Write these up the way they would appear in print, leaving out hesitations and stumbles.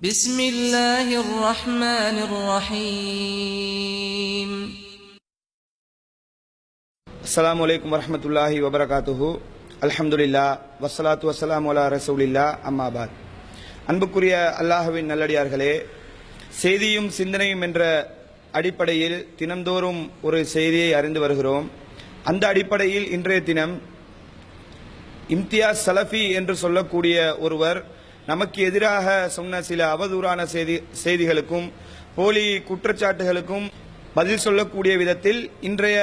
بسم الله الرحمن الرحيم السلام عليكم ورحمة الله وبركاته الحمد لله والصلاة والسلام على رسول الله أما بعد அன்புக்குரிய அல்லாஹ்வின் நல்லடியார்களே, செய்தியும் சிந்தனையும் என்ற அடிப்படையில் தினந்தோறும் ஒரு செய்தியை அறிந்து வருகிறோம். அந்த அடிப்படையில் இன்றைய தினம் இம்தியாஸ் சலஃபி என்று சொல்லக்கூடிய ஒருவர் நமக்கு எதிராக சொன்ன சில அவதூறான செய்திகளுக்கும் போலி குற்றச்சாட்டுகளுக்கும் பதில் சொல்லக்கூடிய விதத்தில் இன்றைய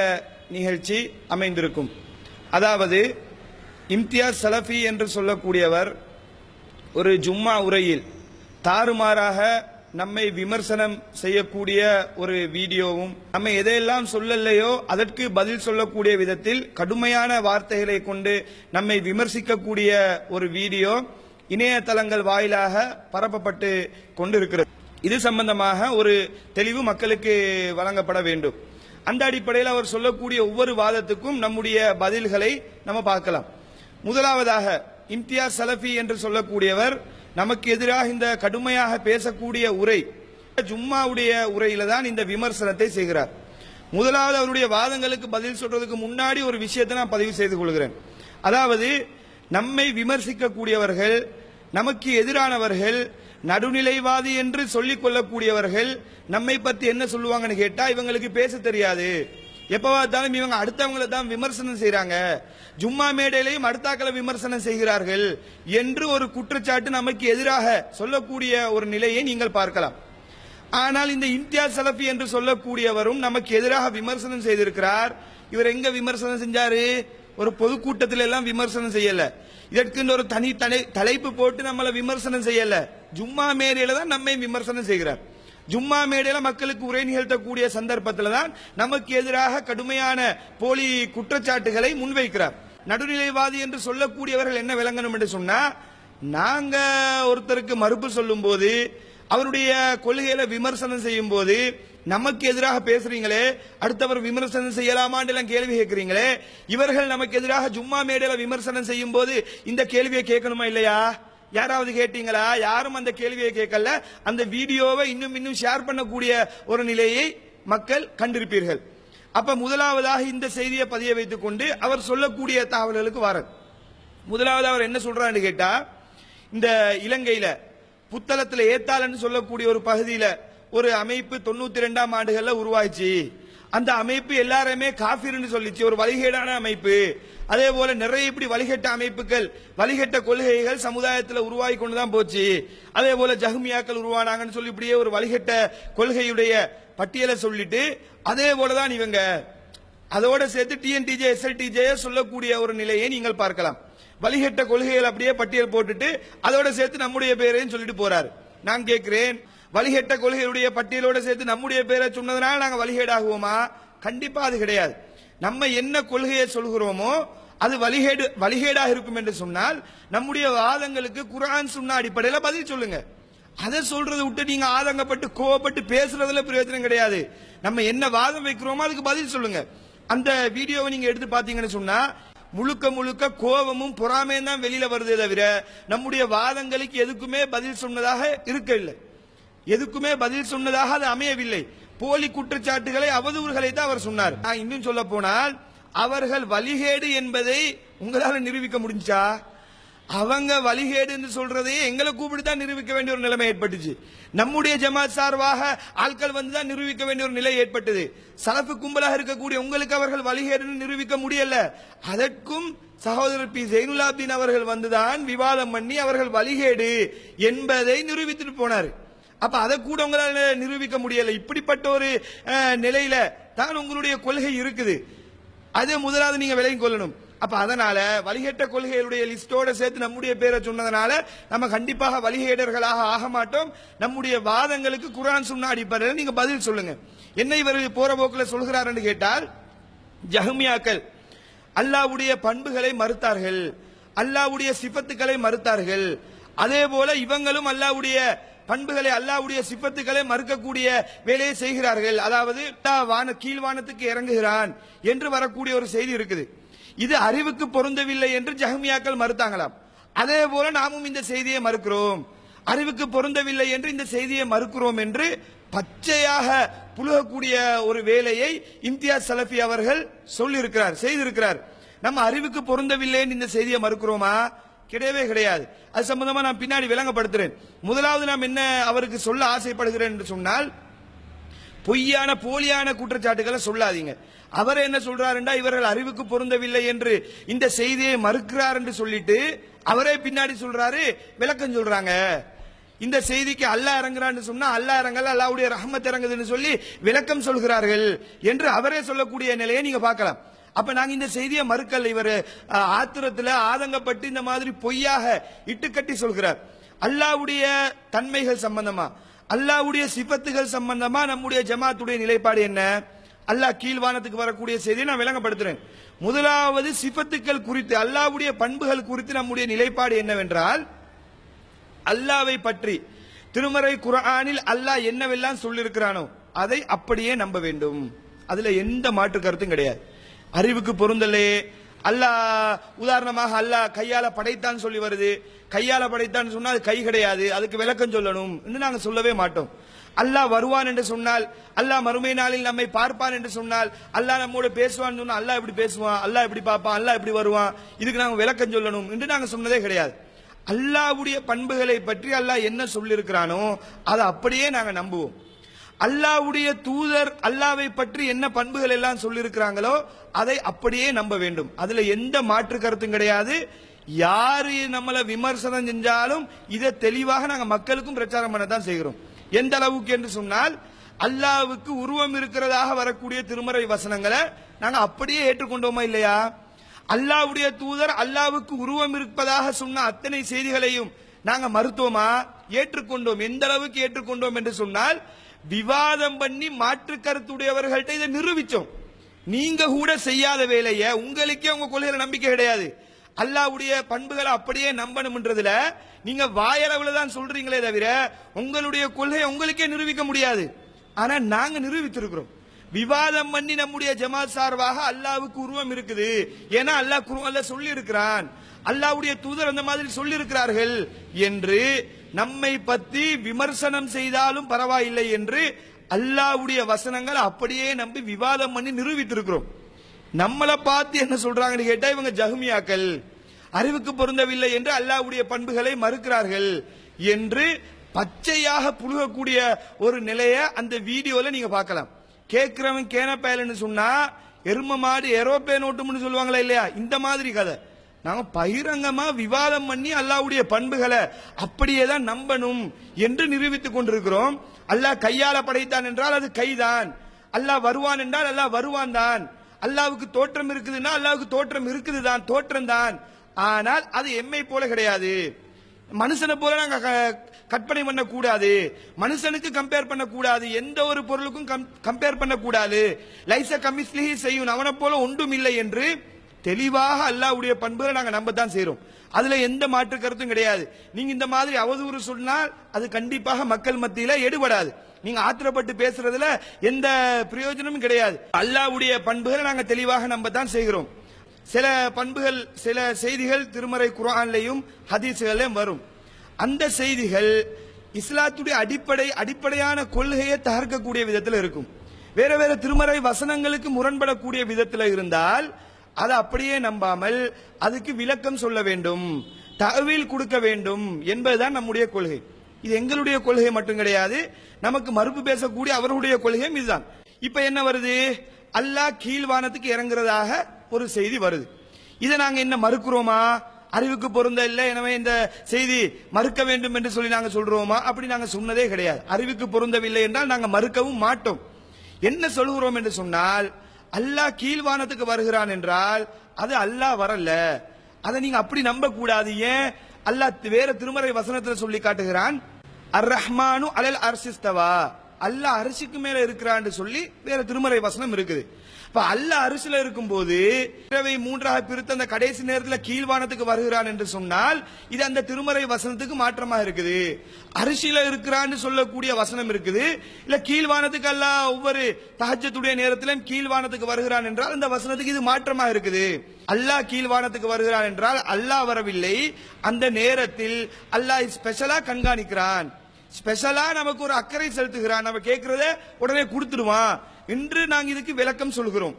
நிகழ்ச்சி அமைந்திருக்கும். அதாவது இம்தியாஸ் சலஃபி என்று சொல்லக்கூடியவர் ஒரு ஜும்மா உரையில் தாறுமாறாக நம்மை விமர்சனம் செய்யக்கூடிய ஒரு வீடியோவும், நம்ம எதையெல்லாம் சொல்லலையோ அதற்கு பதில் சொல்லக்கூடிய விதத்தில் கடுமையான வார்த்தைகளை கொண்டு நம்மை விமர்சிக்கக்கூடிய ஒரு வீடியோ இணையதளங்கள் வாயிலாக பரப்பப்பட்டு கொண்டிருக்கிறது. இது சம்பந்தமாக ஒரு தெளிவு மக்களுக்கு வழங்கப்பட வேண்டும். அந்த அடிப்படையில் அவர் சொல்லக்கூடிய ஒவ்வொரு வாதத்துக்கும் நம்முடைய பதில்களை நம்ம பார்க்கலாம். முதலாவதாக இம்தியாஸ் சலஃபி என்று சொல்லக்கூடியவர் நமக்கு எதிராக இந்த கடுமையாக பேசக்கூடிய உரை ஜும்மாவுடைய உரையில தான் இந்த விமர்சனத்தை செய்கிறார். முதலாவது அவருடைய வாதங்களுக்கு பதில் சொல்றதுக்கு முன்னாடி ஒரு விஷயத்தை நான் பதிவு செய்து கொள்கிறேன். அதாவது நம்மை விமர்சிக்கக்கூடியவர்கள், நமக்கு எதிரானவர்கள், நடுநிலைவாதி என்று சொல்லிக் கொள்ளக்கூடியவர்கள் நம்மை பத்தி என்ன சொல்லுவாங்கன்னு கேட்டா, இவங்களுக்கு பேச தெரியாது, எப்ப பார்த்தாலும் இவங்க அடுத்தவங்களை தான் விமர்சனம் செய்யறாங்க, ஜும்மா மேடையிலையும் அடுத்தாக்களை விமர்சனம் செய்கிறார்கள் என்று ஒரு குற்றச்சாட்டு நமக்கு எதிராக சொல்லக்கூடிய ஒரு நிலையை நீங்கள் பார்க்கலாம். ஆனால் இந்த இம்தியாஸ் சலஃபி என்று சொல்லக்கூடியவரும் நமக்கு எதிராக விமர்சனம் செய்திருக்கிறார். இவர் எங்க விமர்சனம் செஞ்சாரு? ஒரு பொதுக்கூட்டத்தில் எல்லாம் விமர்சனம் செய்யல, இதற்கு ஒரு தனி தலைப்பு போட்டு நம்மளை விமர்சனம் செய்யல. ஜும்மா மேடையில தான் நம்மை விமர்சனம் செய்கிறார். ஜும்மா மேடையில மக்களுக்கு உரை நிகழ்த்தக்கூடிய சந்தர்ப்பத்தில் தான் நமக்கு எதிராக கடுமையான போலி குற்றச்சாட்டுகளை முன்வைக்கிறார். நடுநிலைவாதி என்று சொல்லக்கூடியவர்கள் என்ன விளங்கணும் என்று சொன்னா, நாங்க ஒருத்தருக்கு மறுப்பு சொல்லும் போது, அவருடைய கொள்கையில விமர்சனம் செய்யும் போது நமக்கு எதிராக பேசுறீங்களே, அடுத்தவர் விமர்சனம் செய்யலாமான்னு எல்லாம் கேள்வி கேட்கிறீங்களே, இவர்கள் நமக்கு எதிராக ஜும்மா மேடையில விமர்சனம் செய்யும் போது இந்த கேள்வியை கேட்கணுமா இல்லையா? யாராவது கேட்டீங்களா? யாரும் அந்த கேள்வியை கேட்கல. அந்த வீடியோவை இன்னும் ஷேர் பண்ணக்கூடிய ஒரு நிலையை மக்கள் கண்டிருப்பீர்கள். அப்ப முதலாவதாக இந்த செய்தியை பதிய வைத்துக் கொண்டு அவர் சொல்லக்கூடிய தகவல்களுக்கு வர, முதலாவது அவர் என்ன சொல்றான்னு கேட்டா, இந்த இலங்கையில புத்தளத்தில் ஏத்தாளன்னு சொல்லக்கூடிய ஒரு பகுதியில ஒரு அமைப்பு 92ஆம் ஆண்டுகள்ல உருவாச்சு. அந்த அமைப்பு எல்லாருமே காஃபிர்னு சொல்லிச்சு, ஒரு வழிகேடான அமைப்பு. அதே போல நிறைய இப்படி வழிகட்ட அமைப்புகள், வழிகட்ட கொள்கைகள் சமுதாயத்தில் உருவாகி கொண்டுதான் போச்சு. அதே போல ஜஹ்மியாக்கள் உருவானாங்கன்னு சொல்லி இப்படியே ஒரு வழிகட்ட கொள்கையுடைய பட்டியலை சொல்லிட்டு, அதே போலதான் இவங்க அதோட சேர்த்து டிஎன்டிஜே எஸ்எல்டிஜே சொல்லக்கூடிய ஒரு நிலையை நீங்கள் பார்க்கலாம். வழிகட்ட கொள்கைகள் அப்படியே பட்டியல் போட்டுட்டு அதோட சேர்த்து நம்முடைய பேரையும் சொல்லிட்டு போறாரு. நான் கேட்கிறேன், வழிகட்ட கொள்கையுடைய பட்டியலோட சேர்த்து நம்முடைய பேரை சொன்னதுனால நாங்க வழிகேடாகுவோமா? கண்டிப்பா அது கிடையாது. நம்ம என்ன கொள்கையை சொல்கிறோமோ அது வழிகேடாக இருக்கும் என்று சொன்னால் நம்முடைய வாதங்களுக்கு குர்ஆன் சுன்னா அடிப்படையில் பதில் சொல்லுங்க. அதை சொல்றதை விட்டு நீங்க ஆதங்கப்பட்டு கோவப்பட்டு பேசுறதுல பிரயோஜனம் கிடையாது. நம்ம என்ன வாதம் வைக்கிறோமோ அதுக்கு பதில் சொல்லுங்க. அந்த வீடியோவை நீங்க எடுத்து பாத்தீங்கன்னு சொன்னா முழுக்க கோபமும் பொறாமையும் தான் வெளியில வருதே தவிர நம்முடைய வாதங்களுக்கு எதுக்குமே பதில் சொன்னதாக இருக்கவில்லை, எதுக்குமே பதில் சொன்னதாக அது அமையவில்லை. போலி குற்றச்சாட்டுகளை, அவதூறுகளை தான் அவர் சொன்னார். நான் இன்னும் சொல்ல போனால், அவர்கள் வழிகேடு என்பதை உங்களால நிரூபிக்க முடிஞ்சா? அவங்க வழிகேடு என்று சொல்றதையே எங்களை கூப்பிட்டு தான் நிரூபிக்க வேண்டிய ஒரு நிலைமை ஏற்பட்டுச்சு. நம்முடைய ஜமாத் சார்பாக ஆட்கள் வந்து தான் நிரூபிக்க வேண்டிய ஒரு நிலை ஏற்பட்டது. சலஃபு கும்பலாக இருக்கக்கூடிய உங்களுக்கு அவர்கள் வழிகேடுன்னு நிரூபிக்க முடியல. அதற்கும் சகோதரர் பி ஜெயினுலாப்தீன் அவர்கள் வந்துதான் விவாதம் பண்ணி அவர்கள் வழிகேடு என்பதை நிரூபித்துட்டு போனார். அப்ப அதை கூட உங்களால நிரூபிக்க முடியல. இப்படிப்பட்ட ஒரு நிலையில தான் உங்களுடைய கொள்கை இருக்குது. அது முதலாவது நீங்க விலகிக் கொள்ளணும். அப்ப அதனால வழிகட்ட கொள்கைகளுடைய லிஸ்டோட சேர்த்து நம்முடைய பேரை சொன்னதனால நம்ம கண்டிப்பாக வழிகேடர்களாக ஆக மாட்டோம். நம்முடைய வாதங்களுக்கு குர்ஆன் சுன்னா அடிப்படையில் நீங்க பதில் சொல்லுங்க. என்ன இவர் போற போக்கில் சொல்கிறார் என்று கேட்டால், ஜஹ்மியாக்கள் அல்லாஹ்வுடைய பண்புகளை மறுத்தார்கள், அல்லாஹ்வுடைய சிஃபத்துக்களை மறுத்தார்கள். அதே போல இவங்களும் அல்லாஹ்வுடைய பண்புகளை, அல்லாஹ்வுடைய சிஃபத்துக்களை மறுக்கக்கூடிய வேலையை செய்கிறார்கள். அதாவது கீழ்வானத்துக்கு இறங்குகிறான் என்று வரக்கூடிய ஒரு செய்தி இருக்குது. இது அறிவுக்கு பொருந்தவில்லை என்று ஜஹ்மியாக்கள் மறுத்தாங்களாம். அதே போல நாமும் இந்த செய்தியை மறுக்கிறோம். அறிவுக்கு பொருந்தவில்லை என்று இந்த செய்தியை மறுக்கிறோம் என்று பச்சையாக புழுகக்கூடிய ஒரு வேலையை இம்தியாஸ் சலஃபி அவர்கள் சொல்லியிருக்கிறார், செய்திருக்கிறார். நம்ம அறிவுக்கு பொருந்தவில்லை இந்த செய்தியை மறுக்கிறோமா? கிடையவே கிடையாது. அது சம்பந்தமா நான் பின்னாடி விளங்கப்படுத்துறேன். முதலாவது நாம் என்ன அவருக்கு சொல்ல ஆசைப்படுகிறேன் என்று சொன்னால், பொய்யான போலியான குற்றச்சாட்டுகளை சொல்லாதீங்க. அவர் என்ன சொல்றாருண்டா, இவர்கள் அறிவுக்கு பொருந்தவில்லை என்று இந்த செய்தியை மறுக்கிறார் என்று சொல்லிட்டு அவரே பின்னாடி சொல்றாரு, விளக்கம் சொல்றாங்க. இந்த செய்திக்கு அல்லாஹ் இறங்குறான்னு சொன்னா அல்லாஹ் இறங்கல, அல்லாஹ்வுடைய ரஹ்மத் இறங்குதுன்னு சொல்லி விளக்கம் சொல்கிறார்கள் என்று அவரே சொல்லக்கூடிய நிலையை நீங்க பார்க்கலாம். அப்ப நாங்க இந்த செய்தியை மறுக்கல. இவர் ஆத்திரத்துல ஆதங்கப்பட்டு இந்த மாதிரி பொய்யாக இட்டுக்கட்டி சொல்கிறார். அல்லாஹ்வுடைய தன்மைகள் சம்பந்தமா, அல்லாஹ்வுடைய சிபத்துகள் சம்பந்தமா நம்முடைய ஜமாத்துடைய நிலைப்பாடு என்ன? அல்லாஹ் கீழ்வானத்துக்கு வரக்கூடிய செய்தியை நான் விளங்கப்படுத்துறேன். முதலாவது சிபத்துக்கள் குறித்து, அல்லாஹ்வுடைய பண்புகள் குறித்து நம்முடைய நிலைப்பாடு என்னவென்றால், அல்லாஹ்வை பற்றி திருமறை குர்ஆனில் அல்லாஹ் என்னவெல்லாம் சொல்லியிருக்கிறானோ அதை அப்படியே நம்ப வேண்டும். அதுல எந்த மாற்று கருத்தும் கிடையாது. அறிவுக்கு பொருந்தலே. அல்லாஹ் உதாரணமாக அல்லாஹ் கையால படைத்தான் சொல்லி வருது. கையால படைத்தான் சொன்னா அது கை கிடையாது, அதுக்கு விளக்கம் சொல்லணும் என்று நாங்க சொல்லவே மாட்டோம். அல்லாஹ் வருவான் என்று சொன்னால், அல்லாஹ் மறுமை நாளில் நம்மை பார்ப்பான் என்று சொன்னால், அல்லாஹ் நம்மோட பேசுவான்னு சொன்னா அல்லாஹ் இப்படி பேசுவான், அல்லாஹ் இப்படி பார்ப்பான், அல்லாஹ் இப்படி வருவான், இதுக்கு நாங்க விளக்கம் சொல்லணும் என்று நாங்க சொன்னதே கிடையாது. அல்லாஹ்வுடைய பண்புகளை பற்றி அல்லாஹ் என்ன சொல்லியிருக்கிறானோ அதை அப்படியே நாங்க நம்புவோம். அல்லாஹ்வுடைய தூதர் அல்லாஹ்வை பற்றி என்ன பண்புகள் எல்லாம் சொல்லியிருக்கிறாங்களோ அதை அப்படியே நம்ப வேண்டும். அதுல எந்த மாற்று கருத்தும் கிடையாது. யாரு நம்மளை விமர்சனம் செஞ்சாலும் இதை தெளிவாக நாங்க மக்களுக்கும் பிரச்சாரம் பண்ண தான் செய்கிறோம். எந்த அளவுக்கு என்று சொன்னால், அல்லாஹ்வுக்கு உருவம் இருக்கிறதாக வரக்கூடிய திருமறை வசனங்களை நாங்க அப்படியே ஏற்றுக்கொண்டோமா இல்லையா? அல்லாஹ்வுடைய தூதர் அல்லாஹ்வுக்கு உருவம் இருப்பதாக சொன்ன அத்தனை செய்திகளையும் நாங்க மறுத்தோமா? ஏற்றுக்கொண்டோம். எந்த அளவுக்கு ஏற்றுக்கொண்டோம் என்று சொன்னால், விவாதம் பண்ணி மாற்று கருத்துடையவர்கள்ட்ட இதை நிரூபிச்சோம். நீங்க கூட செய்யாத வேலையை, உங்களுக்கே உங்க கொள்கையில நம்பிக்கை கிடையாது, அல்லாஹ்வுடைய பண்புகளை அப்படியே நம்பணும்ன்றதுல நீங்க வாயளவுல தான் சொல்றீங்களே தவிர உங்களுடைய கொள்கையை உங்களுக்கே நிரூபிக்க முடியாது. ஆனா நாங்க நிரூபித்திருக்கிறோம். விவாதம் பண்ணி நம்முடைய ஜமாத் சார்பாக அல்லாஹ்வுக்கு உருவம் இருக்குது, ஏன்னா அல்லாஹ் குர்ஆன்ல சொல்லி இருக்கிறான், அல்லாஹ்வுடைய தூதர் அந்த மாதிரி சொல்லி இருக்கிறார்கள் என்று நம்மை பற்றி விமர்சனம் செய்தாலும் பரவாயில்லை என்று அல்லாஹ்வுடைய வசனங்கள் அப்படியே நம்பி விவாதம் பண்ணி நிரூபித்திருக்கிறோம். நம்மளை பார்த்து என்ன சொல்றாங்கன்னு கேட்டா, இவங்க ஜஹ்மியாக்கள், அறிவுக்கு பொருந்தவில்லை என்று அல்லாஹ்வுடைய பண்புகளை மறுக்கிறார்கள் என்று பச்சையாக புழுகக்கூடிய ஒரு நிலையை அந்த வீடியோல நீங்க பார்க்கலாம். கேட்கிறவன் கேனப்பயல்னு சொன்னா எரும மாடு ஏரோப்ளேன் ஓட்டும்னு சொல்லுவாங்களா இல்லையா? இந்த மாதிரி கதை. நாங்க பகிரங்கமா விவாதம் பண்ணி அல்லாஹ்வுடைய பண்புகளை அப்படியே தான் நம்பணும் என்று நிரூபித்துக் கொண்டிருக்கிறோம். அல்லாஹ் கையால படைத்தான் என்றால் அது கைதான், அல்லாஹ் வருவான் என்றால் அல்லாஹ் வருவான் தான், அல்லாஹ்வுக்கு தோற்றம் இருக்குதுன்னா அல்லாஹ்வுக்கு தோற்றம் இருக்குது தான், தோற்றம் தான். ஆனால் அது எம்மை போல கிடையாது. மனுஷனை போல நாங்க கற்பனை பண்ண கூடாது, மனுஷனுக்கு கம்பேர் பண்ண கூடாது, எந்த ஒரு பொருளுக்கும் கம்பேர் பண்ண கூடாது. லைஸ கமிஸ்லிஹி செய்யும், அவனை போல ஒன்றும் இல்லை என்று தெளிவாக அல்லாஹ்வுடைய பண்புகளை நாங்க நம்பத்தான் செய்றோம். அதுல எந்த மாற்று கருத்தும் கிடையாது. நீங்க இந்த மாதிரி அவதூறு சொன்னால் அது கண்டிப்பாக மக்கள் மத்தியில எடுபடாது. நீங்க ஆத்திரப்பட்டு பேசுறதுல எந்த பிரயோஜனமும் கிடையாது. அல்லாஹ்வுடைய பண்புகளை நாங்க தெளிவாக நம்பத்தான் செய்கிறோம். சில பண்புகள், சில செய்திகள் திருமறை குர்ஆன்லயும் ஹதீஸ்களிலும் வரும். அந்த செய்திகள் இஸ்லாத்துடைய அடிப்படையான கொள்கையை தகர்க்கக்கூடிய விதத்தில் இருக்கும். வேற வேற திருமறை வசனங்களுக்கு முரண்படக்கூடிய விதத்தில் இருந்தால் அதை அப்படியே நம்பாமல் அதுக்கு விளக்கம் சொல்ல வேண்டும், தஅவீல் கொடுக்க வேண்டும் என்பதுதான் நம்முடைய கொள்கை. இது எங்களுடைய கொள்கை மட்டும் கிடையாது, நமக்கு மறுப்பு பேசக்கூடிய அவர்களுடைய கொள்கையும் இதுதான். இப்ப என்ன வருது? அல்லாஹ் கீழ்வானத்துக்கு இறங்குறதாக ஒரு செய்தி வருது. இதை நாங்க என்ன மறுக்கிறோமா? அறிவுக்கு பொருந்த இல்லை, எனவே இந்த செய்தி மறுக்க வேண்டும் என்று சொல்லி நாங்க சொல்றோமா? அப்படி நாங்க சொன்னதே கிடையாது. அறிவுக்கு பொருந்தவில்லை என்றால் நாங்க மறுக்கவும் மாட்டோம். என்ன சொல்கிறோம் என்று சொன்னால், அல்லாஹ் கீழ்வானத்துக்கு வருகிறான் என்றால் அது அல்லாஹ் வரல, அதை நீங்க அப்படி நம்ப கூடாது. ஏன்? அல்லாஹ் வேற திருமறை வசனத்தில் சொல்லி காட்டுகிறான், அர் ரஹ்மானு அலல் அர்ஷிஸ்தவா, அல்லாஹ் அரிசிக்கு மேல இருக்கிறான்னு சொல்லி வேற திருமறை வசனம் இருக்குது. இப்ப அல்லாஹ் அரிசில இருக்கும்போது இரவை மூன்றாக பிரித்து அந்த கடைசி நேரத்தில் கீழ்வானத்துக்கு வருகிறான் என்று சொன்னால் இது அந்த திருமறை வசனத்துக்கு மாற்றமாக இருக்குது. அரிசில இருக்கிறான்னு சொல்லக்கூடிய வசனம் இருக்குது, இல்ல கீழ்வானத்துக்கு அல்லாஹ் ஒவ்வொரு தஹஜ்ஜுடைய நேரத்திலும் கீழ்வானத்துக்கு வருகிறான் என்றால் அந்த வசனத்துக்கு இது மாற்றமாக இருக்குது. அல்லாஹ் கீழ்வானத்துக்கு வருகிறான் என்றால் அல்லாஹ் வரவில்லை, அந்த நேரத்தில் அல்லாஹ் ஸ்பெஷலா கண்காணிக்கிறான், ஸ்பெஷலா நமக்கு ஒரு அக்கறை செலுத்துகிறான், நம்ம கேட்கிறத உடனே கொடுத்துடுவான் என்று நாங்க இதுக்கு விளக்கம் சொல்கிறோம்.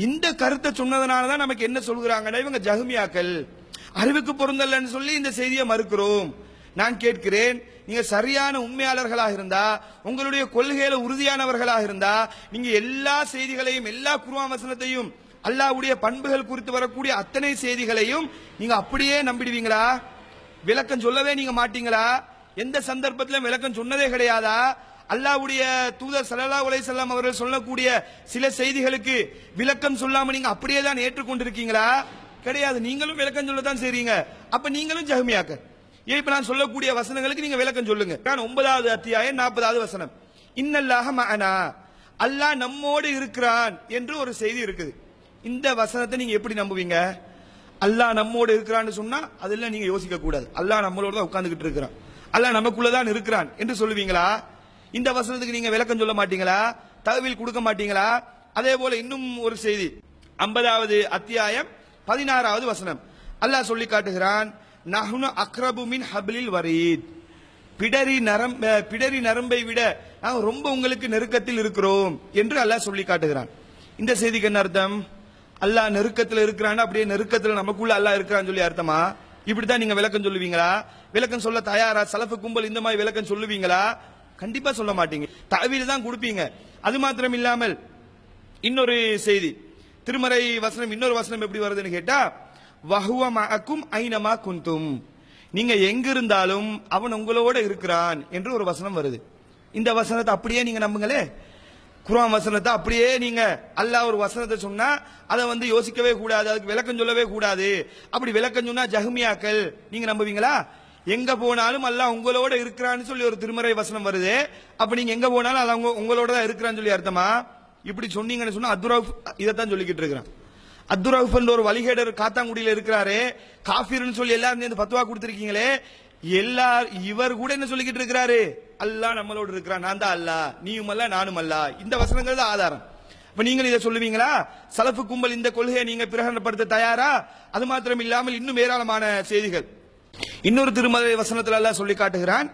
இந்த கருத்தை சொன்னதனாலதான் நமக்கு என்ன சொல்கிறாங்கன்னா இவங்க ஜஹ்மியாக்கள் அறிவுக்கு பொருந்தல்லன்னு சொல்லி இந்த செய்தியை மறுக்கிறோம். நான் கேட்கிறேன், நீங்க சரியான உண்மையாளர்களாக இருந்தா, உங்களுடைய கொள்கையில உறுதியானவர்களாக இருந்தா, நீங்க எல்லா செய்திகளையும் எல்லா குர்ஆன் வசனத்தையும் அல்லாஹ்வுடைய பண்புகள் குறித்து வரக்கூடிய அத்தனை செய்திகளையும் நீங்க அப்படியே நம்பிடுவீங்களா? விளக்கம் சொல்லவே நீங்க மாட்டீங்களா? எந்த சந்தர்ப்பத்திலும் விளக்கம் சொன்னதே கிடையாதா? அல்லாஹ்வுடைய தூதர் ஸல்லல்லாஹு அலைஹி வஸல்லம் அவர்கள் சொல்லக்கூடிய சில செய்திகளுக்கு விளக்கம் சொல்லாம நீங்க அப்படியே தான் ஏற்றுக்கொண்டிருக்கீங்களா? கிடையாது. நீங்களும் விளக்கம் சொல்லத்தான் செய்றீங்க. அப்ப நீங்களும் ஜஹ்மியாக்கள். இப்ப நான் சொல்லக்கூடிய வசனங்களுக்கு நீங்க விளக்கம் சொல்லுங்க. 9வது அத்தியாயம் 40வது வசனம், இன்னல்லாஹ மஅனா, அல்லாஹ் நம்மோடு இருக்கிறான் என்று ஒரு செய்தி இருக்குது. இந்த வசனத்தை நீங்க எப்படி நம்புவீங்க? அல்லாஹ் நம்மோடு இருக்கிறான்னு சொன்னா அதெல்லாம் நீங்க யோசிக்க கூடாது. அல்லாஹ் நம்மளோட தான் உட்கார்ந்துகிட்டு இருக்கிறான், அல்லாஹ் நமக்குள்ளதான் இருக்கிறான் என்று சொல்லுவீங்களா? இந்த வசனத்துக்கு நீங்க விளக்கம் சொல்ல மாட்டீங்களா? தகவல் கொடுக்க மாட்டீங்களா? அதே போல இன்னும் ஒரு செய்தி, 50வது அத்தியாயம் 16வது வசனம், அல்லாஹ் சொல்லி காட்டுகிறான், நஹ்னு அக்ரபு மின் ஹப்லில் வரீத், பிடரி நரம்பை விட நாங்கள் ரொம்ப உங்களுக்கு நெருக்கத்தில் இருக்கிறோம் என்று அல்லாஹ் சொல்லி காட்டுகிறான். இந்த செய்திக்கு என்ன அர்த்தம்? அல்லாஹ் நெருக்கத்தில் இருக்கிறான், அப்படியே நெருக்கத்தில் நமக்குள்ள அல்லாஹ் இருக்கிறான்னு சொல்லி அர்த்தமா? இப்படித்தான் நீங்க விளக்கம் சொல்லுவீங்களா? விளக்கம் சொல்ல தயாரா? சலஃபு கும்பல் இந்த மாதிரி விளக்கம் சொல்லுவீங்களா? கண்டிப்பா சொல்ல மாட்டீங்க, தஅவீல் தான் கொடுப்பீங்க. அது மாத்திரம் இல்லாமல் இன்னொரு செய்தி, திருமறை வசனம் இன்னொரு வசனம் எப்படி வருதுன்னு கேட்டா, வஹுவ மஅக்கும் ஐனமா குந்தும், நீங்க எங்க இருந்தாலும் அவன் உங்களோட இருக்கிறான் என்று ஒரு வசனம் வருது. இந்த வசனத்தை அப்படியே நீங்க நம்புங்களே. குர்ஆன் வசனத்தை அப்படியே நீங்க, அல்லாஹ் ஒரு வசனத்தை சொன்னா அதை யோசிக்கவே கூடாது, அதுக்கு விளக்கம் சொல்லவே கூடாது, அப்படி விளக்கம் சொன்னா ஜஹ்மியாக்கள், நீங்க நம்புவீங்களா? எங்க போனாலும் அல்லாஹ் உங்களோட இருக்கிறான்னு சொல்லி ஒரு திருமறை வசனம் வருது, அப்ப நீங்க எங்க போனாலும் அல்லாஹ் உங்களோட தான் இருக்கிறான்னு சொல்லி அர்த்தமா? இப்படி சொன்னீங்கன்னு சொன்னா அத்துரஃப் இதைத்தான் சொல்லிக்கிட்டு இருக்கிறான். அத்துரஃப் ஒரு வழிகேடர் காத்தாங்குடியில இருக்கிறாரு, காஃபிர்னு சொல்லி எல்லாரும் சேர்ந்து பத்வா கொடுத்திருக்கீங்களே, இவர் கூட என்ன சொல்லிக்கிட்டு இருக்கிறாரு? அல்லாஹ் நம்மளோட இருக்கிறான், நான் தான் அல்லாஹ், நீயும் அல்ல நானும் அல்ல. இந்த வசனங்கள் தான் ஆதாரம். இப்ப நீங்கள் இதை சொல்லுவீங்களா? சலஃபு கும்பல் இந்த கொள்கையை நீங்க பிரகடனப்படுத்த தயாரா? அது மாத்திரம் இல்லாமல் இன்னும் ஏராளமான செய்திகள். இன்னொரு திருமறை வசனத்தில் அல்லாஹ் சொல்லி காட்டுகிறான்,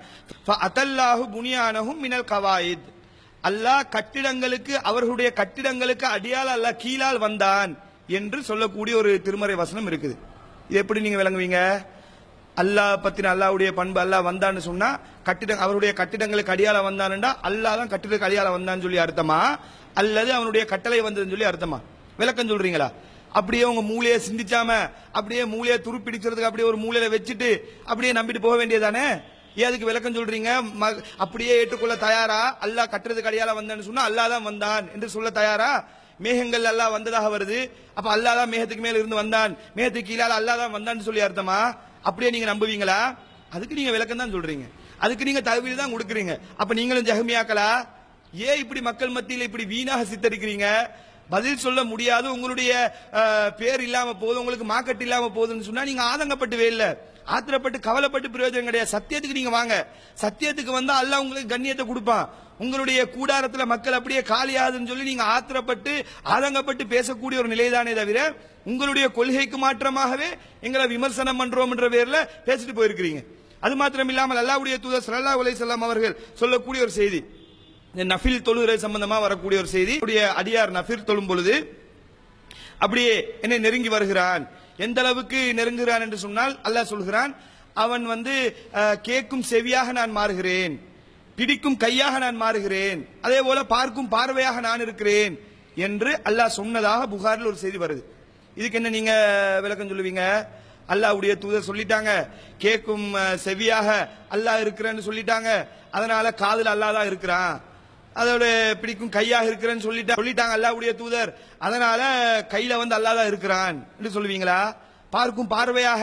ஃபஅதல்லாஹு புனியானஹும் மினல் கவாயித், அல்லாஹ் கட்டிடங்களுக்கு, அவர்களுடைய கட்டிடங்களுக்கு அடியால் அல்லாஹ் கீழால் வந்தான் என்று சொல்லக்கூடிய ஒரு திருமறை வசனம் இருக்குது. இது எப்படி நீங்க விளங்குவீங்க? அல்லாஹ் பத்தின அல்லாஹ்வுடைய பண்பு, அல்லாஹ் வந்தான்னு சொன்னா அவருடைய கட்டிடங்களுக்கு அடியால வந்தான்டா அல்லாஹ் தான் கட்டிடங்களுக்கு அடியால வந்தான்னு சொல்லி அர்த்தமா, அல்லது அவனுடைய கட்டளை வந்ததுன்னு சொல்லி அர்த்தமா? விளக்கம் சொல்றீங்களா? அப்படியே உங்க மூளையை சிந்திச்சாம அப்படியே மூளையை துருப்பிடிக்கிறதுக்கு அப்படியே ஒரு மூளையில வச்சுட்டு அப்படியே நம்பிட்டு போக வேண்டியதானே? ஏன் அதுக்கு விளக்கம் சொல்றீங்க? அப்படியே ஏற்றுக்கொள்ள தயாரா? அல்லாஹ் கட்டுறதுக்கு அடியால வந்தான்னு சொன்னா அல்லாஹ் தான் வந்தான் என்று சொல்ல தயாரா? மேகங்கள் அல்லாஹ் வந்ததாக வருது, அப்ப அல்லாஹ் தான் மேகத்துக்கு மேல இருந்து வந்தான், மேகத்துக்கு கீழால அல்லாஹ் தான் வந்தான்னு சொல்லி அர்த்தமா? அப்படியே நீங்க நம்புவீங்களா? அதுக்கு நீங்க விளக்கம் தான் சொல்றீங்க, அதுக்கு நீங்க தகவல் தான் கொடுக்குறீங்க. அப்ப நீங்களும் ஜஹ்மியாக்களா? ஏன் இப்படி மக்கள் மத்தியில் இப்படி வீணாக சித்தரிக்கிறீங்க? பதில் சொல்ல முடியாது, உங்களுடைய பேர் இல்லாம போகுது, உங்களுக்கு மார்க்கெட் இல்லாம போகுதுன்னு சொன்னா நீங்க ஆதங்கப்பட்டுவே இல்ல, ஆத்திரப்பட்டு கவலைப்பட்டு பிரயோஜனம் கிடையாது. சத்தியத்துக்கு நீங்க வாங்க, சத்தியத்துக்கு வந்தா அல்லாஹ் உங்களுக்கு கண்ணியத்தை கொடுப்பான். உங்களுடைய கூடாரத்துல மக்கள் அப்படியே காலியாதுன்னு சொல்லி நீங்க ஆத்திரப்பட்டு ஆதங்கப்பட்டு பேசக்கூடிய ஒரு நிலைதானே தவிர உங்களுடைய கொள்கைக்கு மாற்றமாகவே எங்களை விமர்சனம் பண்றோம் என்ற பேர்ல பேசிட்டு போயிருக்கிறீங்க. அது மாத்திரம் இல்லாமல் அல்லாஹ்வுடைய தூதர் ஸல்லல்லாஹு அலைஹி வஸல்லம் அவர்கள் சொல்லக்கூடிய ஒரு செய்தி, நஃபில் தொழுகை சம்பந்தமா வரக்கூடிய ஒரு செய்தி, அடியார் நஃபில் தொழும் பொழுது அப்படியே என்னை நெருங்கி வருகிறான். எந்த அளவுக்கு நெருங்குகிறான் என்று சொன்னால் அல்லாஹ் சொல்கிறான், அவன் கேட்கும் செவியாக நான் மாறுகிறேன், பிடிக்கும் கையாக நான் மாறுகிறேன், அதே போல பார்க்கும் பார்வையாக நான் இருக்கிறேன் என்று அல்லாஹ் சொன்னதாக புகாரில் ஒரு செய்தி வருது. இதுக்கு என்ன நீங்க விளக்கம் சொல்லுவீங்க? அல்லாஹ்வுடைய தூதர் சொல்லிட்டாங்க, கேட்கும் செவியாக அல்லாஹ் இருக்கிறேன்னு சொல்லிட்டாங்க, அதனால காதுல அல்லாஹ் தான் இருக்கிறான், அதோட பிடிக்கும் கையாக இருக்கிறேன்னு சொல்லிட்டாங்க அல்லாஹ்வுடைய தூதர், அதனால கையில அல்லாஹ் தான் இருக்கிறான் என்று சொல்லுவீங்களா? பார்க்கும் பார்வையாக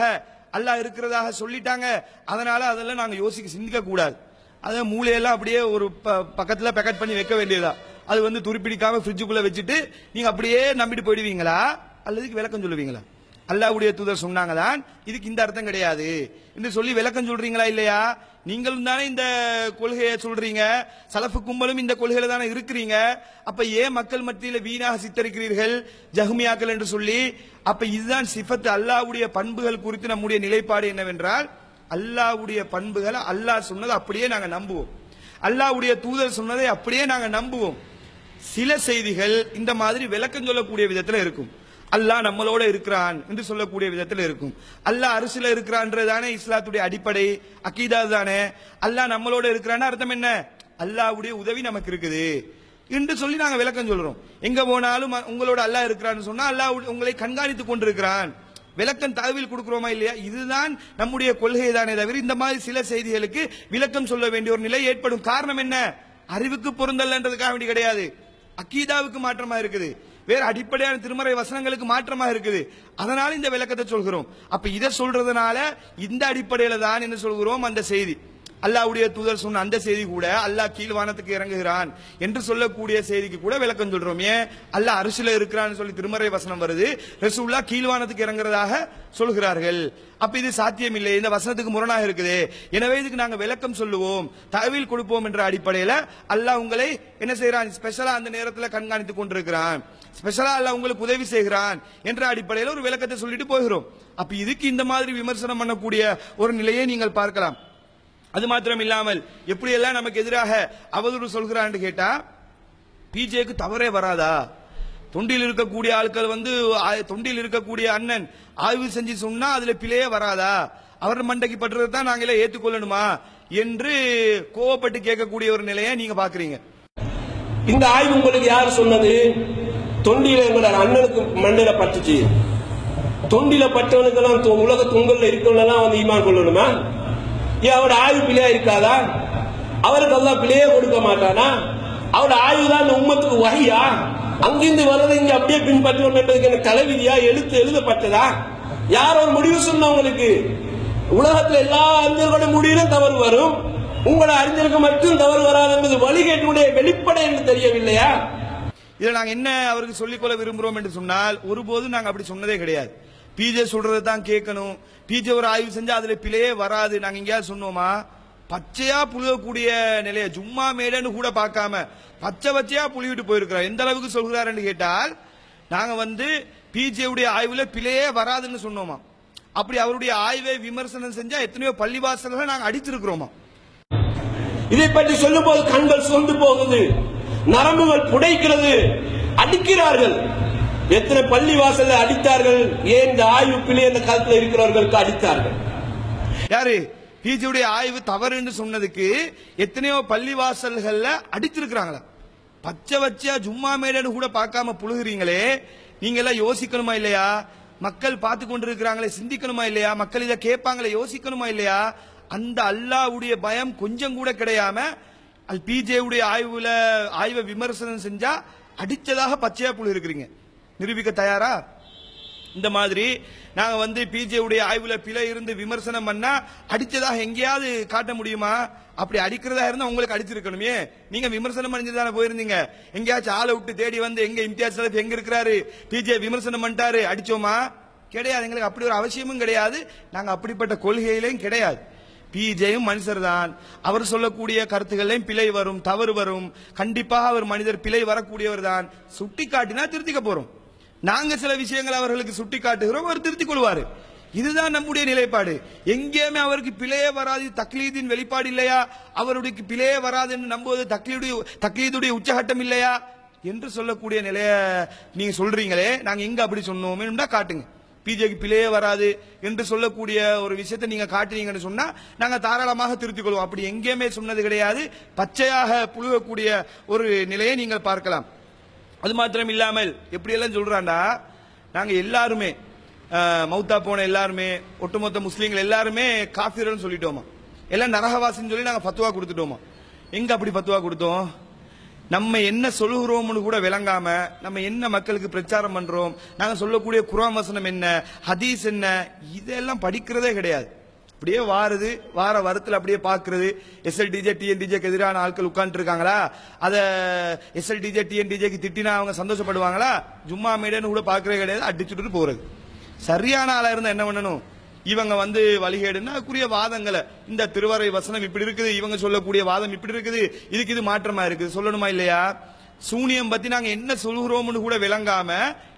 அல்லாஹ் இருக்கிறதாக சொல்லிட்டாங்க, அதனால அதெல்லாம் நாங்க சிந்திக்க கூடாது, அதை மூளையெல்லாம் அப்படியே ஒரு பக்கத்துல பேக்கெட் பண்ணி வைக்க வேண்டியதா. அது வந்து துருப்பிடிக்காம ஃப்ரிட்ஜுக்குள்ள வச்சுட்டு நீங்க அப்படியே நம்பிட்டு போயிடுவீங்களா அல்லது விளக்கம் சொல்லுவீங்களா? அல்லாஹ்வுடைய தூதர் சொன்னாங்க தான் இதுக்கு இந்த அர்த்தம் கிடையாது என்று சொல்லி விளக்கம் சொல்றீங்களா இல்லையா? நீங்களும் தானே இந்த கொள்கையை சொல்றீங்க, சலஃபு கும்பலும் இந்த கொள்கையில தானே இருக்கிறீங்க. அப்ப ஏன் மக்கள் மத்தியில் வீணாக சித்தரிக்கிறீர்கள் ஜஹ்மியாக்கள் என்று சொல்லி? அப்ப இதுதான் சிஃபத். அல்லாஹ்வுடைய பண்புகள் குறித்து நம்முடைய நிலைப்பாடு என்னவென்றால், அல்லாஹ்வுடைய பண்புகளை அல்லாஹ் சொன்னதை அப்படியே நாங்க நம்புவோம், அல்லாஹ்வுடைய தூதர் சொன்னதை அப்படியே நாங்க நம்புவோம். சில செய்திகள் இந்த மாதிரி விளக்கம் சொல்லக்கூடிய விதத்தில் இருக்கும். அல்லாஹ் நம்மளோட இருக்கிறான் என்று சொல்லக்கூடிய விதத்தில் இருக்கும். அல்லாஹ் அரிசில இருக்கிறான்றதானே இஸ்லாத்துடைய அடிப்படை அக்கீதா தானே. அல்லாஹ் நம்மளோட இருக்கிறான்னு அர்த்தம் என்ன? அல்லாஹ்வுடைய உதவி நமக்கு இருக்குது என்று சொல்லி நாங்க விளக்கம் சொல்றோம். எங்க போனாலும் உங்களோட அல்லாஹ் இருக்கிறான்னு சொன்னா அல்லாஹ் உங்களை கண்காணித்துக் கொண்டிருக்கிறான். விளக்கம் தகவல் கொடுக்கிறோமா இல்லையா? இதுதான் நம்முடைய கொள்கை தானே தவிர இந்த மாதிரி சில செய்திகளுக்கு விளக்கம் சொல்ல வேண்டிய ஒரு நிலை ஏற்படும். காரணம் என்ன? அறிவுக்கு பொருந்தல்ன்றதுக்காக வேண்டி கிடையாது, அக்கீதாவுக்கு மாற்றமா இருக்குது, வேற அடிப்படையான திருமறை வசனங்களுக்கு மாற்றமா இருக்குது. அதனால இந்த விளக்கத்தை சொல்கிறோம். அப்ப இதை சொல்றதுனால இந்த அடிப்படையில தான் என்ன சொல்கிறோம், அந்த செய்தி அல்லாஹ்வுடைய தூதர் சொன்ன அந்த செய்தி கூட அல்லாஹ் கீழ்வானத்துக்கு இறங்குகிறான் என்று சொல்லக்கூடிய செய்திக்கு கூட விளக்கம் சொல்றோம். ஏன்? அல்லாஹ் அரிசில இருக்கிறான்னு சொல்லி திருமறை வசனம் வருது, ரசூலுல்லாஹ் கீழ்வானத்துக்கு இறங்குறதாக சொல்கிறார்கள். அப்ப இது சாத்தியம் இல்லை, இந்த வசனத்துக்கு முரணாக இருக்குது. எனவே இதுக்கு நாங்க விளக்கம் சொல்லுவோம், தகவல் கொடுப்போம் என்ற அடிப்படையில் அல்லாஹ் உங்களை என்ன செய்யறான், ஸ்பெஷலா அந்த நேரத்தில் கண்காணித்துக் கொண்டிருக்கிறான், ஸ்பெஷலா அல்லாஹ் உங்களுக்கு உதவி செய்கிறான் என்ற அடிப்படையில் ஒரு விளக்கத்தை சொல்லிட்டு போகிறோம். அப்ப இதுக்கு இந்த மாதிரி விமர்சனம் பண்ணக்கூடிய ஒரு நிலையை நீங்கள் பார்க்கலாம். அது மாத்திரம் இல்லாமல் எப்படி எல்லாம் நமக்கு எதிராக அவதூறு சொல்கிறான் கேட்டா, பிஜேக்கு தவறே வராதா? தொண்டில் இருக்கக்கூடிய ஆட்கள் வந்து தொண்டில் இருக்கக்கூடிய அண்ணன் ஆய்வு செஞ்சு சொன்னா அதுல பிழையே வராதா? அவர் மண்டைக்கு பட்டுறது தான் நாங்களே ஏற்றுக்கொள்ளணுமா என்று கோவப்பட்டு கேட்கக்கூடிய ஒரு நிலையை நீங்க பாக்குறீங்க. இந்த ஆய்வு உங்களுக்கு யார் சொன்னது? தொண்டில எங்களோட அண்ணனுக்கு மண்ணில பட்டுச்சு. தொண்டில பட்டவனுக்கெல்லாம் உலக தொங்கல்ல இருக்கவனெல்லாம் வந்து ஈமான் கொள்ளணுமா? ஏன் அவரோட ஆய்வு பிழையா இருக்காதா? அவருக்கு எல்லாம் பிழையே கொடுக்க மாட்டானா? அவரோட ஆய்வு தான் இந்த உம்மத்துக்கு வகையா? அங்கிருந்து வர்றதை இங்க அப்படியே பின்பற்றணும் என்றதுக்கு என்ன தலைவிதியா? எழுதப்பட்டதா? யார் ஒரு முடிவு சொன்னவங்களுக்கு? உலகத்துல எல்லா அறிஞர்களுடைய முடிவிலும் தவறு வரும், உங்களை அறிஞருக்கு மட்டும் தவறு வராது என்பது வழிகேட்டுடைய வெளிப்படை என்று தெரியவில்லையா? இதை நாங்க என்ன அவருக்கு சொல்லிக்கொள்ள விரும்புறோம் என்று சொன்னால், ஒருபோதும் நாங்க அப்படி சொன்னதே கிடையாது. பிஜே சொல்றதை தான் கேட்கணும், பிஜே ஒரு ஆய்வு செஞ்சா அதுல பிழையே வராது நாங்க எங்கேயாவது சொன்னோமா? பச்சையா புழுகக்கூடிய நிலைய ஜும்மா மேடன்னு கூட பார்க்காம பச்சையா புழுவிட்டு போயிருக்கிறோம். எந்த அளவுக்கு சொல்கிறார் என்று கேட்டால், நாங்க வந்து பிஜே உடைய ஆய்வுல பிழையே வராதுன்னு சொன்னோமா? அப்படி அவருடைய ஆய்வை விமர்சனம் செஞ்சா எத்தனையோ பள்ளிவாசல்களை நாங்க அடிச்சிருக்கிறோமா? இதை பற்றி சொல்லும் போது கண்கள் சொந்து போகுது, நரம்புகள் புடைக்கிறது, அடிக்கிறார்கள். எத்தனை பள்ளி வாசல்ல அடித்தார்கள்? ஏன் இந்த ஆய்வு பிழை என்ற காலத்தில் இருக்கிறவர்களுக்கு அடித்தார்கள். யாரு? பிஜியுடைய ஆய்வு தவறு என்று சொன்னதுக்கு எத்தனையோ பள்ளி வாசல்கள்ல அடிச்சிருக்கிறாங்களா? பச்சையா ஜும்மா மேடன்னு கூட பார்க்காம புழுகிறீங்களே, நீங்க எல்லாம் யோசிக்கணுமா இல்லையா? மக்கள் பார்த்து கொண்டிருக்கிறாங்களே, சிந்திக்கணுமா இல்லையா? மக்கள் இதை கேட்பாங்களே, யோசிக்கணுமா இல்லையா? அந்த அல்லாஹ்வுடைய பயம் கொஞ்சம் கூட கிடையாம பிஜேவுடைய ஆய்வை விமர்சனம் செஞ்சா அடிச்சதாக பச்சையா புழு இருக்கிறீங்க. நிரூபிக்க தயாரா? இந்த மாதிரி நாங்க வந்து பிஜேவுடைய ஆய்வுல பிழை இருந்து விமர்சனம் பண்ணா அடிச்சதாக எங்கேயாவது காட்ட முடியுமா? அப்படி அடிக்கிறதா இருந்தா உங்களுக்கு அடிச்சிருக்கணுமே. நீங்க விமர்சனம் பண்ணிதானே போயிருந்தீங்க. எங்கேயாச்சும் ஆளை விட்டு தேடி வந்து எங்க இம்தியாஸ் சலஃபி எங்க இருக்கிறாரு, பிஜே விமர்சனம் பண்ணிட்டாரு, அடிச்சோமா? கிடையாது. எங்களுக்கு அப்படி ஒரு அவசியமும் கிடையாது, நாங்க அப்படிப்பட்ட கொள்கையிலையும் கிடையாது. பிஜேயும் மனுஷர் தான், அவர் சொல்லக்கூடிய கருத்துக்களையும் பிழை வரும், தவறு வரும். கண்டிப்பாக அவர் மனிதர், பிழை வரக்கூடியவர் தான். சுட்டி காட்டினா திருத்திக்க போறோம். நாங்க சில விஷயங்களை அவர்களுக்கு சுட்டி காட்டுகிறோம், அவர் திருத்திக் கொள்வாரு. இதுதான் நம்முடைய நிலைப்பாடு. எங்கேயுமே அவருக்கு பிழையே வராது, தக்லீதின் வெளிப்பாடு இல்லையா? அவருடைய பிழையே வராது என்று நம்புவது தக்லீதுடைய உச்சகட்டம் இல்லையா என்று சொல்லக்கூடிய நிலைய நீங்க சொல்றீங்களே, நாங்க எங்க அப்படி சொன்னோம் காட்டுங்க. பிஜேக்கு பிழையே வராது என்று சொல்லக்கூடிய ஒரு விஷயத்தை நீங்க காட்டுறீங்கன்னு சொன்னா நாங்க தாராளமாக திருத்திக் கொள்வோம். அப்படி எங்கேயுமே சொன்னது கிடையாது. பச்சையாக புழுகக்கூடிய ஒரு நிலையை நீங்கள் பார்க்கலாம். அது மாத்திரம் இல்லாமல் எப்படி எல்லாம் சொல்றாண்டா, நாங்க எல்லாருமே மௌத்தா போன எல்லாருமே, ஒட்டுமொத்த முஸ்லீம்கள் எல்லாருமே காஃபிர்னு சொல்லிட்டோமா, எல்லாம் நரகவாசின்னு சொல்லி நாங்க ஃபத்வா கொடுத்துட்டோமா? எங்க அப்படி ஃபத்வா கொடுத்தோம்? நம்ம என்ன சொல்லுகிறோம்னு கூட விளங்காம நம்ம என்ன மக்களுக்கு பிரச்சாரம் பண்றோம், நாங்க சொல்லக்கூடிய குர்ஆன் வசனம் என்ன, ஹதீஸ் என்ன, இதெல்லாம் படிக்கிறதே கிடையாது. அப்படியே வார வரத்துல அப்படியே பாக்குறது. எஸ்எல்டிஜே டிஎன்டிஜேக்கு எதிரான ஆட்கள் உட்கார்ந்து இருக்காங்களா, அத எஸ்எல்டிஜே டிஎன்டிஜேக்கு திட்டினா அவங்க சந்தோஷப்படுவாங்களா? ஜும்மா மேடைன்னு கூட பாக்குறே கிடையாது, அடிச்சுட்டு போறது. சரியான ஆளா இருந்தா என்ன பண்ணணும்? இவங்க வழிகேடுன்னா அதுக்குரிய வாதங்களை, இந்த திருவரை வசனம் இப்படி இருக்குது, இவங்க சொல்லக்கூடிய வாதம் இப்படி இருக்குது, இதுக்கு இது மாற்றமா இருக்குது சொல்லணுமா இல்லையா? சூனியம் பத்தி நாங்க என்ன சொல்கிறோம்னு கூட விளங்காம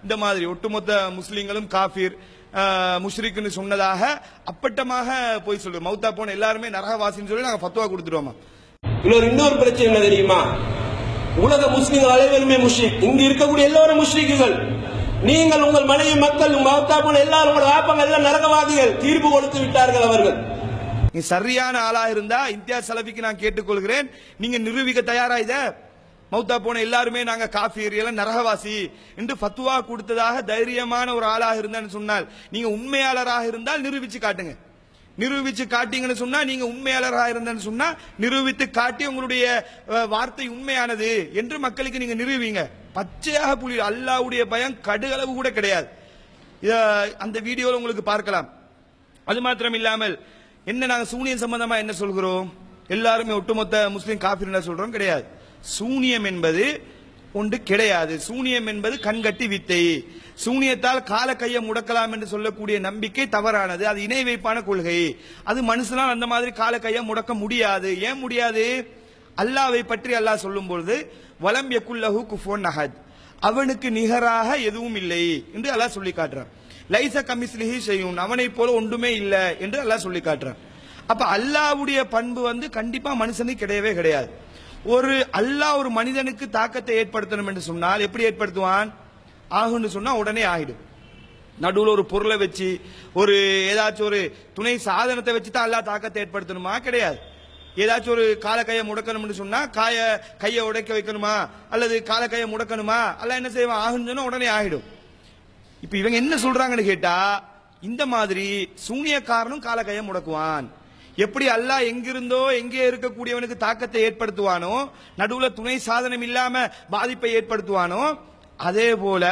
இந்த மாதிரி ஒட்டுமொத்த முஸ்லீம்களும் காஃபிர் முஷ்ரிக்னு சொன்னதாக அப்பட்டமாக போய் சொல்லுவோம். மௌத்தா போன எல்லாருமே நரகவாசின்னு சொல்லி நாங்க ஃபத்வா கொடுத்துருவோமா? இன்னொரு பிரச்சனை என்ன தெரியுமா? உலக முஸ்லிம்கள் அனைவருமே முஷ்ரிக், இங்க இருக்கக்கூடிய எல்லாரும் முஷ்ரிக்குகள். நீங்கள் உங்கள் மனைவி மக்கள் மௌத்தா போன எல்லாரும் உங்கள் ஆப்பங்க எல்லாம் நரகவாதிகள், தீர்ப்பு கொடுத்து விட்டார்கள் அவர்கள். நீ சரியான ஆளா இருந்தா இம்தியாஸ் சலபிக்கு நான் கேட்டுக்கொள்கிறேன், நீங்க நிரூபிக்க தயாரா இத? மௌத்தா போன எல்லாருமே நாங்க காஃபிர் எல்லாம் நரகவாசி என்று ஃபத்வா கொடுத்ததாக தைரியமான ஒரு ஆளாக இருந்தான்னு சொன்னால், நீங்க உண்மையாளராக இருந்தால் நிரூபிச்சு காட்டுங்க. நிரூபிச்சு காட்டிங்கன்னு சொன்னா, நீங்க உண்மையாளராக இருந்தேன்னு சொன்னா நிரூபித்து காட்டி உங்களுடைய வார்த்தை உண்மையானது என்று மக்களுக்கு நீங்க நிரூபிங்க. பச்சையாக புலி அல்லாஹ்வுடைய பயம் கடுகளவு கூட கிடையாது. அந்த வீடியோல உங்களுக்கு பார்க்கலாம். அது மாத்திரம் இல்லாமல் என்ன நாங்க சூனியம் சம்பந்தமா என்ன சொல்கிறோம்? எல்லாருமே ஒட்டுமொத்த முஸ்லீம் காஃபிர் சொல்றோம் கிடையாது. சூனியம் என்பது ஒன்று கிடையாது. சூனியம் என்பது கண்கட்டி வித்தை. சூனியத்தால் கால கையை முடக்கலாம் என்று சொல்லக்கூடிய நம்பிக்கை தவறானது. அது இணை வைப்பான கொள்கை. அது மனுஷனால் அந்த மாதிரி கால கையை முடக்க முடியாது. ஏன் முடியாது? அல்லாஹ்வை பற்றி அல்லாஹ் சொல்லும் பொழுது வலம் யகுல்லஹு குஃபுவன் அஹத், அவனுக்கு நிகராக எதுவும் இல்லை என்று அல்லாஹ் சொல்லி காட்டுறான். லைஸ கமிஸ்லிஹி ஷைஉன், அவனை போல ஒன்றுமே இல்லை என்று அல்லாஹ் சொல்லி காட்டுறான். அப்ப அல்லாஹ்வுடைய பண்பு கண்டிப்பா மனுஷனுக்கு கிடையவே கிடையாது. அல்லாஹ் ஒரு மனிதனுக்கு தாக்கத்தை ஏற்படுத்தணும் என்று சொன்னால் எப்படி ஏற்படுத்துவான்? ஆகுன்னு சொன்னா உடனே ஆகிடும். நடுவில் ஒரு பொருளை வச்சு ஏதாச்சும் ஒரு துணை சாதனத்தை வச்சு தான் அல்லாஹ் தாக்கத்தை ஏற்படுத்தணுமா? கிடையாது. ஏதாச்சும் ஒரு கால கையை முடக்கணும்னு சொன்னா கையை உடைக்க வைக்கணுமா அல்லது கால கையை முடக்கணுமா? அல்லாஹ் என்ன செய்வான்? ஆகுன்னு சொன்னா உடனே ஆகிடும். இப்ப இவங்க என்ன சொல்றாங்கன்னு கேட்டா, இந்த மாதிரி சூனியக்காரனும் கால கையை முடக்குவான். எப்படி அல்லாஹ் எங்கிருந்தோ எங்கே இருக்கக்கூடியவனுக்கு தாக்கத்தை ஏற்படுத்துவானோ, நடுவுல துணை சாதனம் இல்லாம பாதிப்பை ஏற்படுத்துவானோ, அதே போல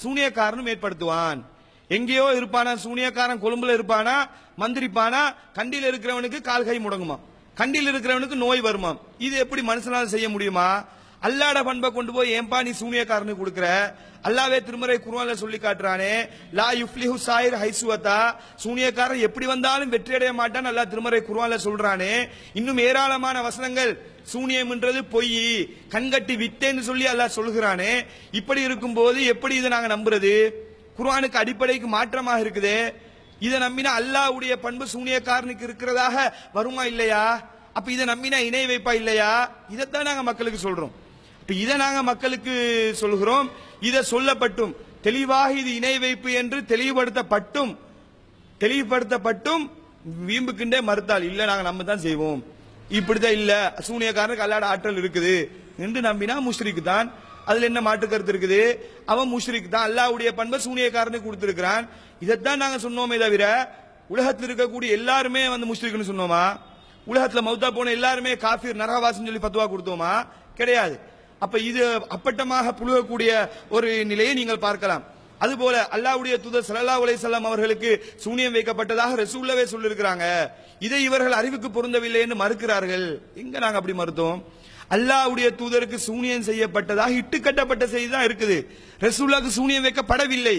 சூனியக்காரனும் ஏற்படுத்துவான். எங்கேயோ இருப்பானா சூனியக்காரன், கொழும்புல இருப்பானா, மந்திரிப்பானா, கண்டியில் இருக்கிறவனுக்கு கால் கை முடங்குமா, கண்டியில் இருக்கிறவனுக்கு நோய் வருமாம். இது எப்படி மனுஷனால் செய்ய முடியுமா? அல்லாட பண்பை கொண்டு போய் ஏன்பா நீ சூனியக்காரனுக்கு கொடுக்கிற? அல்லாவே திருமறை குர்ஆன்ல சொல்லி காட்டுறானே, லா யுஃப்லிஹு சாயிர் ஹைசுவதா, சூனியக்காரன் எப்படி வந்தாலும் வெற்றி அடைய மாட்டான் அல்லாஹ் திருமறை குர்ஆன்ல சொல்றானே. இன்னும் ஏராளமான வசனங்கள் சூனியம் என்றது பொய், கண்கட்டி வித்தேன்னு சொல்லி அல்லாஹ் சொல்கிறானே. இப்படி இருக்கும்போது எப்படி இதை நாங்க நம்புறது? குர்ஆனுக்கு அடிப்படைக்கு மாற்றமாக இருக்குதே. இதை நம்பினா அல்லாஹ்வுடைய பண்பு சூனியக்காரனுக்கு இருக்கிறதாக வருமா இல்லையா? அப்ப இதை நம்பினா இணை வைப்பா இல்லையா? இதைத்தான் நாங்க மக்களுக்கு சொல்றோம். இப்ப இதை நாங்க மக்களுக்கு சொல்கிறோம். இதை சொல்லப்பட்டும் தெளிவாக இது இணை வைப்பு என்று தெளிவுபடுத்தப்பட்டும் வீம்புக்கின்றே மறுத்தால் இல்ல நாங்க நம்ம தான் செய்வோம், இப்படிதான் இல்ல சூனியக்காரனுக்கு அல்லாட ஆற்றல் இருக்குது என்று நம்பினா முஷ்ரிக் தான். அதுல என்ன மாற்று கருத்து இருக்குது? அவன் முஷ்ரிக் தான். அல்லாஹ்வுடைய பண்பை சூனியக்காரனுக்கு கொடுத்திருக்கிறான். இதைத்தான் நாங்க சொன்னோமே தவிர உலகத்தில் இருக்கக்கூடிய எல்லாருமே முஷ்ரிக்னு சொன்னோமா? உலகத்துல மௌத்தா போன எல்லாருமே காஃபிர் நரகவாசின்னு சொல்லி ஃபத்வா கொடுத்தோமா? கிடையாது. அப்ப இது அப்பட்டமாக புழுகக்கூடிய ஒரு நிலையை நீங்கள் பார்க்கலாம். அதுபோல அல்லாஹ்வுடைய தூதர் ஸல்லல்லாஹு அலைஹி வஸல்லம் அவர்களுக்கு சூனியம் வைக்கப்பட்டதாக ரசூலுல்லாஹ்வே சொல்லியிருக்கிறாங்க. இதை இவர்கள் அறிவுக்கு பொருந்தவில்லை என்று மறுக்கிறார்கள். எங்க நாங்க அப்படி மறுத்தோம்? அல்லாஹ்வுடைய தூதருக்கு சூனியம் செய்யப்பட்டதாக இட்டுக்கட்டப்பட்ட செய்தி தான் இருக்குது. ரசூலுல்லாஹ்க்கு சூனியம் வைக்கப்படவில்லை.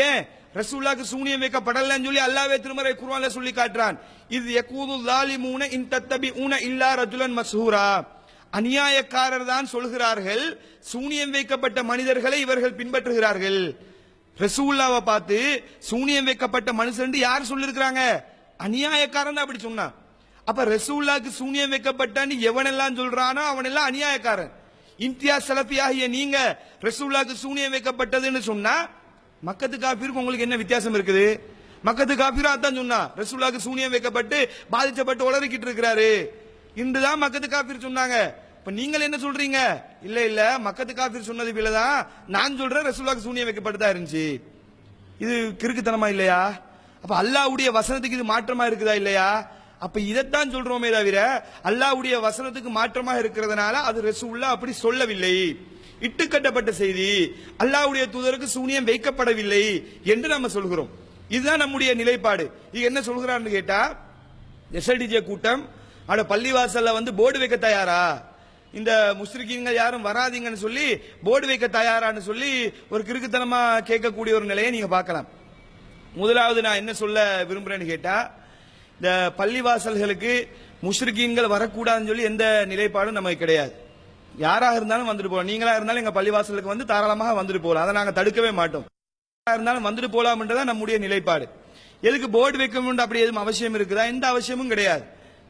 ஏன் ரசூலுல்லாஹ்க்கு சூனியம் வைக்கப்படலன்னு சொல்லி அல்லாஹ்வே திருமறை குர்ஆன்ல சொல்லி காட்டுறான். இது யகூது ஸாலிமூன இன் தத்தபிஊன இல்லா ரஜுலன் மஸ்ஹூரா, அநியாயக்காரர் தான் சொல்கிறார்கள் சூனியம் வைக்கப்பட்ட மனிதர்களை இவர்கள் பின்பற்றுகிறார்கள். ரசூலுல்லாஹ்வை பார்த்து சூனியம் வைக்கப்பட்ட மனுஷன் யார் சொல்லிருக்கிறாங்க? அநியாயக்காரன் தான் அப்படி சொன்னா. அப்ப ரசூலுல்லாஹ்க்கு சூனியம் வைக்கப்பட்டான்னு எவனெல்லாம் சொல்றானோ அவனெல்லாம் அநியாயக்காரன். இம்தியாஸ் சலஃபி ஆகிய நீங்க ரசூலுல்லாஹ்க்கு சூனியம் வைக்கப்பட்டதுன்னு சொன்னா மக்கத்து காஃபிருக்கு உங்களுக்கு என்ன வித்தியாசம் இருக்குது? மக்கத்து காஃபிரா தான் சொன்னா ரசூலுல்லாஹ்க்கு சூனியம் வைக்கப்பட்டு பாதிக்கப்பட்டு உளறிக்கிட்டு இருக்கிறாரு இன்றுதான் மக்கத்து காஃபிர் சொன்னாங்க. இப்ப நீங்கள் என்ன சொல்றீங்க? இல்ல இல்ல மக்கத்து காஃபிர் சொன்னது போலதான் நான் சொல்றேன் ரசூலுல்லாஹ்க்கு சூனியம் வைக்கப்பட்டதா இருந்துச்சு. இது கிறுக்குத்தனமா இல்லையா? அப்ப அல்லாஹ்வுடைய வசனத்துக்கு இது மாற்றமா இருக்குதா இல்லையா? அப்ப இதைத்தான் சொல்றோமே தவிர அல்லாஹ்வுடைய வசனத்துக்கு மாற்றமாக இருக்கிறதுனால அது ரசூலுல்லாஹ் அப்படி சொல்லவில்லை, இட்டுக்கட்டப்பட்ட செய்தி, அல்லாஹ்வுடைய தூதருக்கு சூனியம் வைக்கப்படவில்லை என்று நம்ம சொல்கிறோம். இதுதான் நம்முடைய நிலைப்பாடு. இது என்ன சொல்கிறான்னு கேட்டா, எஸ்எல்டிஜே கூட்டம் அவட பள்ளிவாசல்ல வந்து போர்டு வைக்க தயாரா, இந்த முஸ்லிம்கள் யாரும் வராதீங்கன்னு சொல்லி போர்டு வைக்க தயாரான்னு சொல்லி ஒரு கிறுக்குத்தனமா கேட்கக்கூடிய ஒரு நிலையை நீங்க பார்க்கலாம். முதலாவது நான் என்ன சொல்ல விரும்புறேன்னு கேட்டா, இந்த பள்ளிவாசல்களுக்கு முஸ்லிம்கள் வரக்கூடாதுன்னு சொல்லி எந்த நிலைப்பாடும் நமக்கு கிடையாது. யாராக இருந்தாலும் வந்துட்டு போகலாம். நீங்களா இருந்தாலும் எங்க பள்ளிவாசலுக்கு வந்து தாராளமாக வந்துட்டு போகலாம். அதை நாங்க தடுக்கவே மாட்டோம். யாரா இருந்தாலும் வந்துட்டு போலாம்ன்றதான் நம்முடைய நிலைப்பாடு. எதுக்கு போர்டு வைக்கணும் அப்படி எதுவும் அவசியம் இருக்குதா? எந்த அவசியமும் கிடையாது.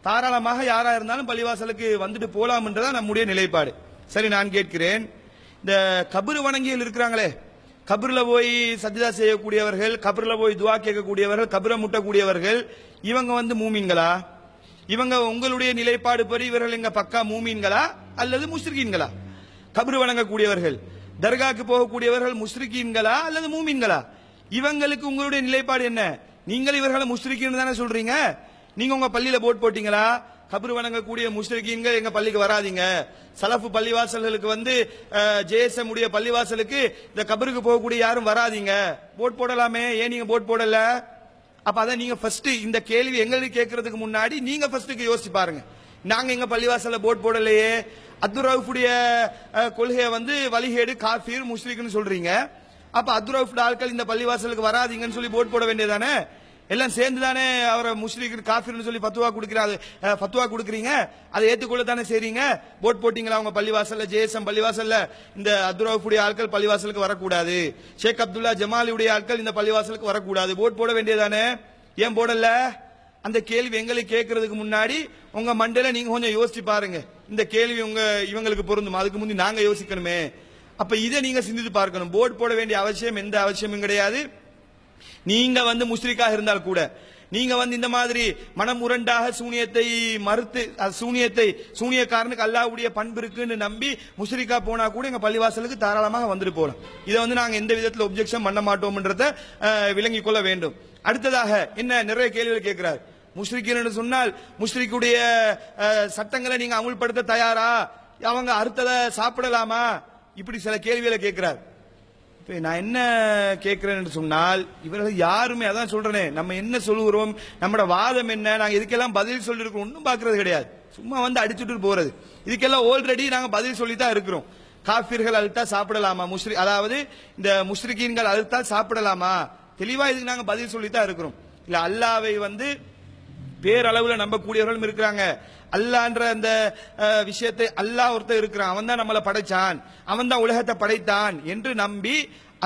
தாராளமாக யாரா இருந்தாலும் பள்ளிவாசலுக்கு வந்துட்டு போலாம்ன்றதான் நம்முடைய நிலைப்பாடு. சரி, நான் கேட்கிறேன், இந்த கபரு வணங்கிகள் இருக்கிறாங்களே, கபர்ல போய் சஜ்ஜா செய்யக்கூடியவர்கள், கபர்ல போய் துவா கேட்கக்கூடியவர்கள், கபரை முட்டக்கூடியவர்கள், இவங்க வந்து மூமின்களா? இவங்க உங்களுடைய நிலைப்பாடு படி இவர்கள் எங்க பக்கா மூமீன்களா அல்லது முஸ்ரிகீன்களா? கபரு வணங்கக்கூடியவர்கள், தர்காக்கு போகக்கூடியவர்கள் முஸ்ரிகீன்களா அல்லது மூமீன்களா? இவங்களுக்கு உங்களுடைய நிலைப்பாடு என்ன? நீங்கள் இவர்களை முஸ்ரிகீன் தானே சொல்றீங்க. நீங்க உங்க பள்ளியில போட் போட்டீங்களா, கபரு வணங்கக்கூடிய முஸ்ரிகீன்கள் எங்க பள்ளிக்கு வராதீங்க, சலஃபு பள்ளிவாசல்களுக்கு வந்து ஜேஎஸ்எம் உடைய பள்ளிவாசலுக்கு இந்த கபருக்கு போகக்கூடிய யாரும் வராதீங்க, போட் போடலாமே, ஏன் நீங்க போட் போடல? அப்ப அத நீங்க ஃபர்ஸ்ட் இந்த கேள்வி எங்களுக்கு கேட்கறதுக்கு முன்னாடி நீங்க ஃபர்ஸ்ட் யோசிச்சு பாருங்க. நாங்க எங்க பள்ளிவாசல்ல போட் போடலையே. அப்துல் ரவுஃபுடைய கொள்கையை வந்து வழிகேடு, காஃபிர், முஸ்லிக்னு சொல்றீங்க. அப்ப அப்துல் ரவுஃப் ஆட்கள் இந்த பள்ளிவாசலுக்கு வராதீங்கன்னு சொல்லி போட் போட வேண்டியதானே? எல்லாம் சேர்ந்து தானே அவரை முஸ்லிக் காஃபிர்னு சொல்லி ஃபத்வா கொடுக்குறீங்க. அதை ஏற்றுக்கொள்ள தானே செய்றீங்க. போட் போட்டீங்களா உங்க பள்ளிவாசல்ல, ஜேஎஸ்எம் பள்ளிவாசல்ல இந்த அப்துல் ரவுஃபுடைய ஆட்கள் பள்ளிவாசலுக்கு வரக்கூடாது, ஷேக் அப்துல்லா ஜமாலியுடைய ஆட்கள் இந்த பள்ளிவாசலுக்கு வரக்கூடாது, போட் போட வேண்டியதானே? ஏன் போடல? அந்த கேள்வி எங்களுக்கு கேட்கறதுக்கு முன்னாடி உங்க மண்டையில நீங்க கொஞ்சம் யோசிச்சு பாருங்க. இந்த கேள்வி இவங்களுக்கு பொருந்தும், அதுக்கு முந்தி நாங்க யோசிக்கணுமே. அப்ப இதை நீங்க சிந்தித்து பார்க்கணும். போட் போட வேண்டிய அவசியம் எந்த அவசியமும் கிடையாது. நீங்க வந்து முஸ்ரிக்காக இருந்தால் கூட, நீங்க வந்து இந்த மாதிரி மனமுரண்டாக சூனியத்தை மறுத்து, சூனியக்காரனுக்கு அல்லாஹ்வுடைய பண்பு இருக்குன்னு நம்பி முஸ்ரிக்கா போனா கூட எங்க பள்ளிவாசலுக்கு தாராளமாக வந்துட்டு போலாம். இதை வந்து நாங்க எந்த விதத்தில் ஒப்ஜெக்ஷன் பண்ண மாட்டோம்ன்றத விளங்கிக் கொள்ள வேண்டும். அடுத்ததாக என்ன, நிறைய கேள்விகள் கேட்கிறார். முஸ்ரிக்கீன் சொன்னால் முஸ்ரிக்குடைய சட்டங்களை நீங்க அமுல்படுத்த தயாரா, அவங்க அறுத்ததை சாப்பிடலாமா, இப்படி சில கேள்விகளை கேட்கிறார். நான் என்ன கேட்கிறேன் சொன்னால், இவர்கள் யாருமே, அதான் சொல்றேனே, நம்ம என்ன சொல்லுகிறோம், நம்மட வாதம் என்ன, நாங்க இதுக்கெல்லாம் பதில் சொல்லி இருக்கோம், ஒன்றும் பாக்குறது கிடையாது. சும்மா வந்து அடிச்சுட்டு போறது. இதுக்கெல்லாம் ஆல்ரெடி நாங்க பதில் சொல்லி தான் இருக்கிறோம். காஃபிர்கள் அழுத்தா சாப்பிடலாமா, அதாவது இந்த முஸ்ரிகீன்கள் அழுத்தால் சாப்பிடலாமா, தெளிவா இதுக்கு நாங்க பதில் சொல்லி தான் இருக்கிறோம். இல்ல அல்லாவை வந்து பேரளவுல நம்பக்கூடியவர்களும் இருக்கிறாங்க. அல்லான்ற அந்த விஷயத்தை, அல்லாஹ் ஒருத்தர் இருக்கிறான், அவன் தான் நம்மளை படைச்சான், அவன் தான் உலகத்தை படைத்தான் என்று நம்பி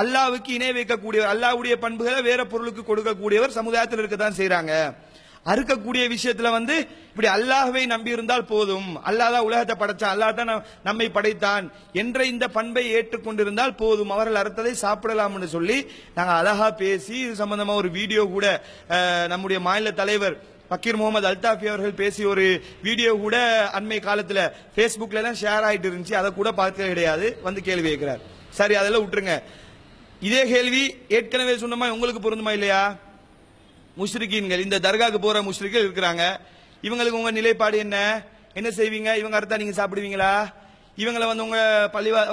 அல்லாவுக்கு இணை வைக்கக்கூடியவர், அல்லாஹ்வுடைய பண்புகளை வேற பொருளுக்கு கொடுக்கக்கூடியவர் சமுதாயத்தில் இருக்கத்தான் செய்யறாங்க. அறுக்கக்கூடிய விஷயத்துல வந்து இப்படி அல்லாஹ்வை நம்பி இருந்தால் போதும், அல்லாஹ் தான் உலகத்தை படைச்சான், அல்லாஹ் தான் நம்மை படைத்தான் என்ற இந்த பண்பை ஏற்றுக்கொண்டிருந்தால் போதும், அவர்கள் அறுத்ததை சாப்பிடலாம்னு சொல்லி நாங்க அழகா பேசி இது சம்பந்தமா ஒரு வீடியோ கூட நம்முடைய மாநில தலைவர் பக்கீர் முகமது அல்தாஃபி அவர்கள் பேசி ஒரு வீடியோ கூட அண்மை காலத்துல பேஸ்புக்ல எல்லாம் ஷேர் ஆயிட்டு இருந்துச்சு. அதை கூட பார்க்க கிடையாது, வந்து கேள்வி கேட்கிறார். சரி, அதெல்லாம் விட்டுருங்க. இதே கேள்வி ஏற்கனவே சொன்னமா உங்களுக்கு பொருந்துமா இல்லையா? முஸ்ரிகீன்கள், இந்த தர்காக்கு போற முஸ்ரிக்கள் இருக்கிறாங்க, இவங்களுக்கு உங்க நிலைப்பாடு என்ன செய்வீங்க? இவங்க அறுத்தா நீங்க சாப்பிடுவீங்களா? இவங்களை வந்து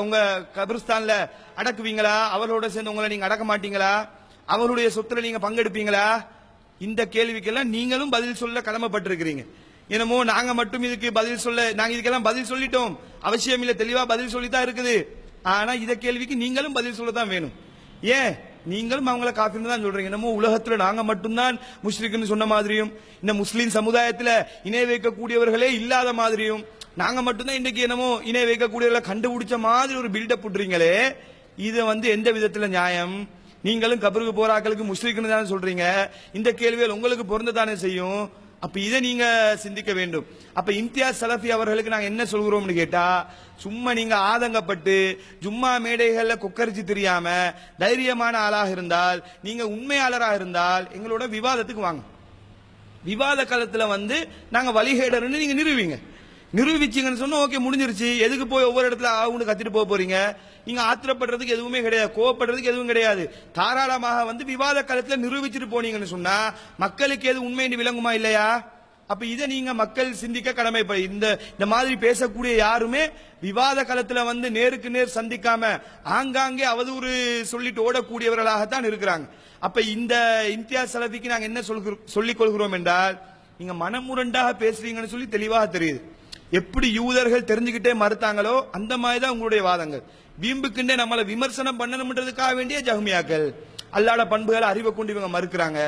உங்க கபிரிஸ்தான்ல அடக்குவீங்களா? அவர்களோட சேர்ந்து உங்களை நீங்க அடக்க மாட்டீங்களா? அவர்களுடைய சொத்துல நீங்க பங்கெடுப்பீங்களா? இந்த கேள்விக்கெல்லாம் நீங்களும் பதில் சொல்ல கடமைப்பட்டிருக்கிறீங்க. என்னமோ நாங்க மட்டும் இதுக்கு பதில் சொல்ல, நாங்க இதுக்கெல்லாம் பதில் சொல்லிட்டோம், அவசியம் இல்ல, தெளிவா பதில் சொல்லித்தான் இருக்குது. ஆனா இந்த கேள்விக்கு நீங்களும் பதில் சொல்லத்தான் வேணும். ஏன் நீங்களும் அவங்கள காஃபிர்னு தான் சொல்றீங்க? என்னமோ உலகத்துல நாங்க மட்டும்தான் முஸ்லிக்னு சொன்ன மாதிரியும், இந்த முஸ்லீம் சமுதாயத்துல இணை வைக்கக்கூடியவர்களே இல்லாத மாதிரியும், நாங்க மட்டும்தான் இன்னைக்கு என்னமோ இணை வைக்கக்கூடியவர்களை கண்டுபிடிச்ச மாதிரி ஒரு பில்டப் போட்டுறீங்களே, இது வந்து எந்த விதத்துல நியாயம்? நீங்களும் கபருக்கு போறாக்களுக்கு முஸ்லிக்னு தானே சொல்றீங்க, இந்த கேள்விகள் உங்களுக்கு பொருந்ததானே செய்யும். அப்ப இதை நீங்க சிந்திக்க வேண்டும். அப்ப இம்தியாஸ் சலஃபி அவர்களுக்கு நாங்க என்ன சொல்கிறோம்னு கேட்டா, சும்மா நீங்க ஆதங்கப்பட்டு ஜும்மா மேடைகள்ல கொக்கரிச்சு தெரியாம தைரியமான ஆளாக இருந்தால், நீங்க உண்மையாளராக இருந்தால் எங்களோட விவாதத்துக்கு வாங்க. விவாத காலத்துல வந்து நாங்க வழிகேடர்னு நீங்க நிறுவீங்க. நிரூபிச்சீங்கன்னு சொன்னா ஓகே, முடிஞ்சிருச்சு. எதுக்கு போய் ஒவ்வொரு இடத்துல ஆகுன்னு கத்திட்டு போறீங்க? நீங்க ஆத்திரப்படுறதுக்கு எதுவுமே கிடையாது, கோவப்படுறதுக்கு எதுவும் கிடையாது. தாராளமாக வந்து விவாத காலத்துல நிரூபிச்சுட்டு போனீங்கன்னு சொன்னா மக்களுக்கு எது உண்மை விளங்குமா இல்லையா? அப்ப இதை நீங்க மக்கள் சிந்திக்க கடமைப்பட. இந்த மாதிரி பேசக்கூடிய யாருமே விவாத காலத்துல வந்து நேருக்கு நேர் சந்திக்காம ஆங்காங்கே அவதூறு சொல்லிட்டு ஓடக்கூடியவர்களாகத்தான் இருக்கிறாங்க. அப்ப இந்த இம்தியாஸ் சலஃபிக்கு நாங்க என்ன சொல்லிக் கொள்கிறோம் என்றால், நீங்க மனமுரண்டாக பேசுறீங்கன்னு சொல்லி தெளிவாக தெரியுது. எப்படி யூதர்கள் தெரிஞ்சுக்கிட்டே மறுத்தாங்களோ அந்த மாதிரி தான் உங்களுடைய வாதங்கள். வீம்புக்குண்டே நம்மளை விமர்சனம் பண்ணணும்ன்றதுக்காக வேண்டிய ஜஹ்மியாக்கள் அல்லாஹ்வோட பண்புகளை அறிவை கொண்டு இவங்க மறுக்கிறாங்க.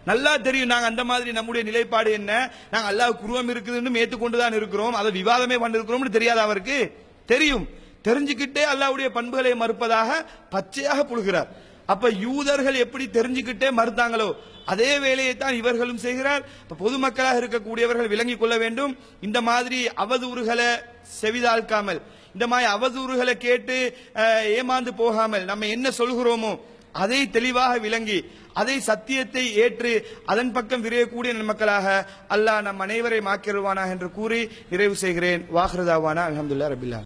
நல்லா தெரியும் நாங்க அந்த மாதிரி நம்முடைய நிலைப்பாடு என்ன, நாங்க அல்லாஹ் குருவம் இருக்குதுன்னு ஏற்றுக்கொண்டுதான் இருக்கிறோம், அதை விவாதமே பண்ணிருக்கிறோம்னு தெரியாத அவருக்கு தெரியும். தெரிஞ்சுக்கிட்டே அல்லாஹ்வுடைய பண்புகளை மறுப்பதாக பச்சையாக புழுகிறார். அப்ப யூதர்கள் எப்படி தெரிஞ்சுக்கிட்டே மறுத்தாங்களோ அதே வேலையை தான் இவர்களும் செய்கிறார். பொதுமக்களாக இருக்கக்கூடியவர்கள் விளங்கிக் கொள்ள வேண்டும். இந்த மாதிரி அவதூறுகளை செவிதாழ்க்காமல், இந்த மாதிரி அவதூறுகளை கேட்டு ஏமாந்து போகாமல், நம்ம என்ன சொல்கிறோமோ அதை தெளிவாக விளங்கி அதை சத்தியத்தை ஏற்று அதன் பக்கம் விரையக்கூடிய மக்களாக அல்லாஹ் நம் அனைவரை மாக்கிடுவானா என்று கூறி நிறைவு செய்கிறேன். வாஹ்ரதாவானா அல்ஹம்துலில்லாஹி ரப்பில் ஆலமீன்.